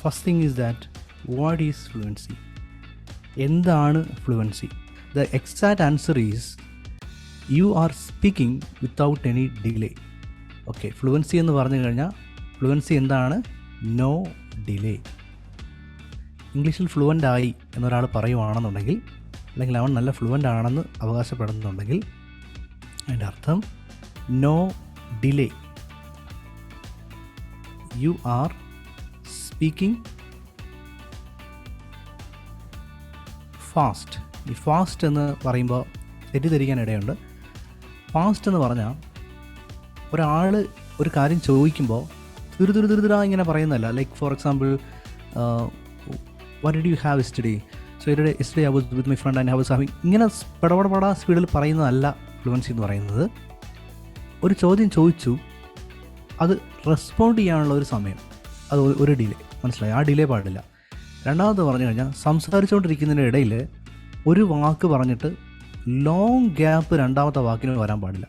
First thing is that what is fluency? എന്താണ് fluency? The exact answer is you are speaking without any delay. Okay, fluency എന്ന് പറഞ്ഞു കഴിഞ്ഞാൽ fluency എന്താണ്? No delay. ഇംഗ്ലീഷിൽ fluent ആയി എന്നൊരാൾ പറയുവാണെന്നുണ്ടെങ്കിൽ, അല്ലെങ്കിൽ അവൻ നല്ല ഫ്ലുവൻ്റ് ആണെന്ന് അവകാശപ്പെടുന്നുണ്ടെങ്കിൽ, അതിൻ്റെ അർത്ഥം no delay. You are speaking fast. ഈ ഫാസ്റ്റ് എന്ന് പറയുമ്പോൾ തെറ്റിദ്ധരിക്കാൻ ഇടയുണ്ട്. ഫാസ്റ്റ് എന്ന് പറഞ്ഞാൽ ഒരാൾ ഒരു കാര്യം ചോദിക്കുമ്പോൾ തുരുതുരുതുരുതുരാ ഇങ്ങനെ പറയുന്നതല്ല. Like for example, what did you have yesterday? So yesterday I was with my friend and I was having. ഇങ്ങനെ പടപടപടാ സ്പീഡിൽ പറയുന്നതല്ല ഫ്ലുവൻസി എന്ന് പറയുന്നത്. ഒരു ചോദ്യം ചോദിച്ചു, അത് റെസ്പോണ്ട് ചെയ്യാനുള്ള ഒരു സമയം, അത് ഒരു ഡിലേ. മനസ്സിലായി? ആ ഡിലേ പാടില്ല. രണ്ടാമത് പറഞ്ഞു കഴിഞ്ഞാൽ സംസാരിച്ചുകൊണ്ടിരിക്കുന്നതിൻ്റെ ഇടയിൽ ഒരു വാക്ക് പറഞ്ഞിട്ട് ലോങ് ഗ്യാപ്പ് രണ്ടാമത്തെ വാക്കിന് വരാൻ പാടില്ല.